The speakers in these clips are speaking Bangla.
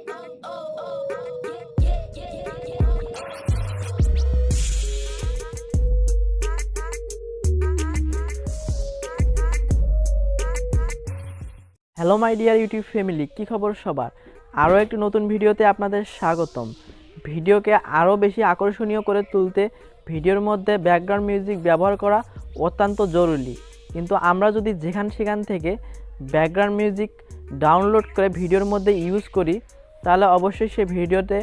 Hello my dear YouTube family, কী খবর সবার? আরও একটি নতুন ভিডিওতে আপনাদের স্বাগতম। ভিডিওকে আরও বেশি আকর্ষণীয় করে তুলতে ভিডিওর মধ্যে ব্যাকগ্রাউন্ড মিউজিক ব্যবহার করা অত্যন্ত জরুরি। কিন্তু আমরা যদি সেখান থেকে ব্যাকগ্রাউন্ড মিউজিক ডাউনলোড করে ভিডিওর মধ্যে ইউজ করি, তাহলে অবশ্যই সে ভিডিওতে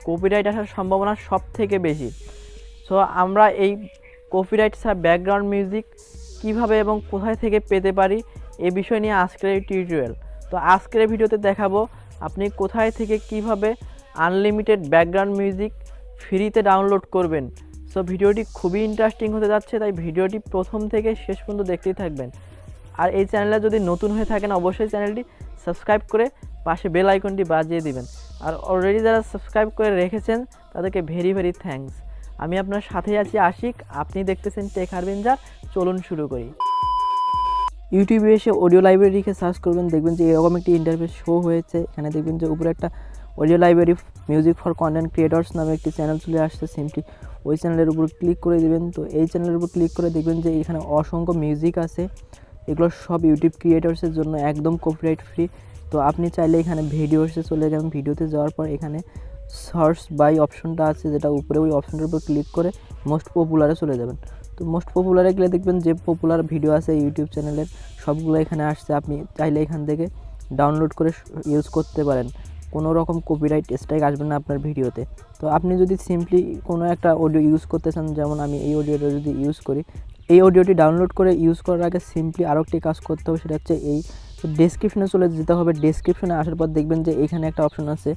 কপিরাইট আসার সম্ভাবনা সব থেকে বেশি। সো আমরা এই কপিরাইট ছাড়া ব্যাকগ্রাউন্ড মিউজিক কীভাবে এবং কোথায় থেকে পেতে পারি এ বিষয় নিয়ে আজকের এই টিউটোরিয়াল। তো আজকের ভিডিওতে দেখাবো আপনি কোথায় থেকে কিভাবে আনলিমিটেড ব্যাকগ্রাউন্ড মিউজিক ফ্রিতে ডাউনলোড করবেন। সো ভিডিওটি খুবই ইন্টারেস্টিং হতে যাচ্ছে, তাই ভিডিওটি প্রথম থেকে শেষ পর্যন্ত দেখতেই থাকবেন। আর এই চ্যানেলে যদি নতুন হয়ে থাকেন অবশ্যই চ্যানেলটি সাবস্ক্রাইব করে পাশে বেল আইকনটি বাজিয়ে দিবেন। আর অলরেডি যারা সাবস্ক্রাইব করে রেখেছেন তাদেরকে ভেরি ভেরি থ্যাঙ্কস। আমি আপনার সাথেই আছি আশিক, আপনি দেখতেছেন টেক হারবিঞ্জার। চলুন শুরু করি। ইউটিউবে এসে অডিও লাইব্রেরি লিখে সার্চ করবেন, দেখবেন যে এরকম একটি ইন্টারফেস শো হয়েছে। এখানে দেখবেন যে উপরে একটা audio library music for content creators নামে একটি চ্যানেল চলে আসছে। সিম্পলি ওই চ্যানেলের উপর ক্লিক করে দেবেন। তো এই চ্যানেলের উপর ক্লিক করে দেখবেন যে এখানে অসংখ্য মিউজিক আছে। এগুলো সব ইউটিউব ক্রিয়েটর্সের জন্য একদম কপিরাইট ফ্রি। তো আপনি চাইলে এখানে ভিডিওসে চলে যাবেন। ভিডিওতে যাওয়ার পর এখানে সার্চ বাই অপশনটা আছে, যেটা উপরে ওই অপশনটার উপর ক্লিক করে মোস্ট পপুলারে চলে যাবেন। তো মোস্ট পপুলারে গেলে দেখবেন যে পপুলার ভিডিও আছে ইউটিউব চ্যানেলের সবগুলো এখানে আসছে। আপনি চাইলে এখান থেকে ডাউনলোড করে ইউজ করতে পারেন, কোনো রকম কপিরাইট স্ট্রাইক আসবে না আপনার ভিডিওতে। তো আপনি যদি সিম্পলি কোনো একটা অডিও ইউজ করতে চান, যেমন আমি এই অডিওটা যদি ইউজ করি, এই অডিওটি ডাউনলোড করে ইউজ করার আগে সিম্পলি আরও একটি কাজ করতে হবে, সেটা হচ্ছে এই ডেসক্রিপশনে চলে যেতে হবে। ডেসক্রিপশনে আসার পর দেখবেন যে এখানে একটা অপশন আছে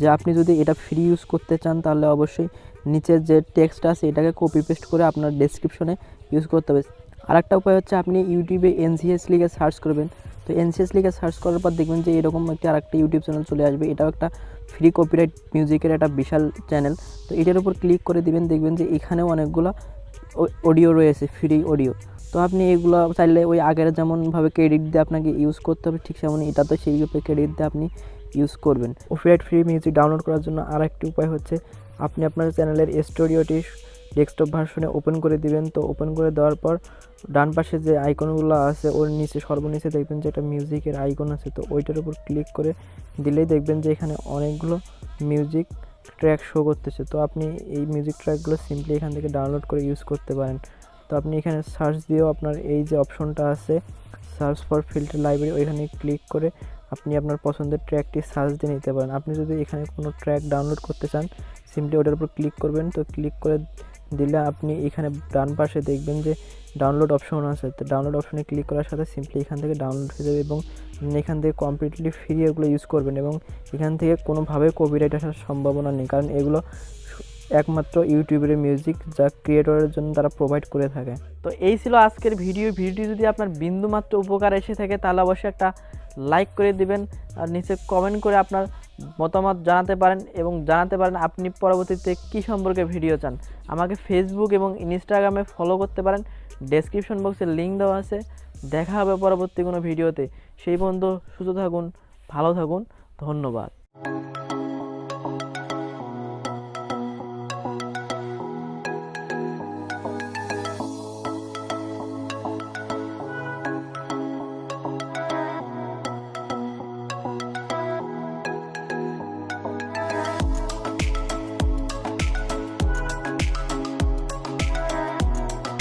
যে আপনি যদি এটা ফ্রি ইউজ করতে চান তাহলে অবশ্যই নিচের যে টেক্সট আছে এটাকে কপি পেস্ট করে আপনার ডেসক্রিপশনে ইউজ করতে হবে। আরেকটা উপায় হচ্ছে আপনি ইউটিউবে এনসিএস লিখে সার্চ করবেন। তো এনসিএস লিখে সার্চ করার পর দেখবেন যে এরকম আরেকটা ইউটিউব চ্যানেল চলে আসবে। এটাও একটা ফ্রি কপিরাইট মিউজিকের একটা বিশাল চ্যানেল। তো এটার উপর ক্লিক করে দিবেন, দেখবেন যে এখানেও অনেকগুলো অডিও রয়েছে, ফ্রি অডিও। তো আপনি এগুলো চাইলে ওই আগের যেমনভাবে ক্রেডিট দিয়ে আপনাকে ইউজ করতে হবে, ঠিক সেমনই এটা তো সেইভাবে ক্রেডিট দিয়ে আপনি ইউজ করবেন। কপিরাইট ফ্রি মিউজিক ডাউনলোড করার জন্য আরেকটি উপায় হচ্ছে আপনি আপনার চ্যানেলের স্টুডিওটি ডেস্কটপ ভার্সনে ওপেন করে দিবেন। তো ওপেন করে দেওয়ার পর ডান পাশে যে আইকনগুলো আছে ওর নিচে সর্বনিচে দেখবেন যে একটা মিউজিকের আইকন আছে। তো ওইটার উপর ক্লিক করে দিলেই দেখবেন যে এখানে অনেকগুলো মিউজিক ট্র্যাক শো করতেছে। তো আপনি এই মিউজিক ট্র্যাকগুলো সিম্পলি এখান থেকে ডাউনলোড করে ইউজ করতে পারেন। তো আপনি এখানে সার্চ দিয়েও আপনার এই যে অপশনটা আছে সার্চ ফর ফিল্টার লাইব্রেরি, ওইখানে ক্লিক করে আপনি আপনার পছন্দের ট্র্যাকটি সার্চ দিয়ে নিতে পারেন। আপনি যদি এখানে কোনো ট্র্যাক ডাউনলোড করতে চান সিম্পলি ওটার উপর ক্লিক করবেন। তো ক্লিক করে দিলে আপনি এখানে ডান পাশে দেখবেন যে ডাউনলোড অপশন আছে। তো ডাউনলোড অপশনে ক্লিক করার সাথে সিম্পলি এখান থেকে ডাউনলোড হয়ে যাবে এবং এখান থেকে কমপ্লিটলি ফ্রি এগুলো ইউজ করবেন এবং এখান থেকে কোনোভাবে কপিরাইট আসার সম্ভাবনা নেই, কারণ এগুলো একমাত্র ইউটিউবের মিউজিক যা ক্রিয়েটরের জন্য তারা প্রোভাইড করে থাকে। তো এই ছিল আজকের ভিডিওটি যদি আপনার বিন্দুমাত্র উপকার এসে থাকে তাহলে অবশ্যই একটা লাইক করে দিবেন আর নিচে কমেন্ট করে আপনার মতামত জানাতে পারেন এবং জানাতে পারেন আপনি পরবর্তীতে কী সম্পর্কে ভিডিও চান। আমাকে ফেসবুক এবং ইনস্টাগ্রামে ফলো করতে পারেন, ডেসক্রিপশন বক্সে লিঙ্ক দেওয়া আছে। দেখা হবে পরবর্তী কোনো ভিডিওতে। সেই পর্যন্ত সুস্থ থাকুন, ভালো থাকুন, ধন্যবাদ।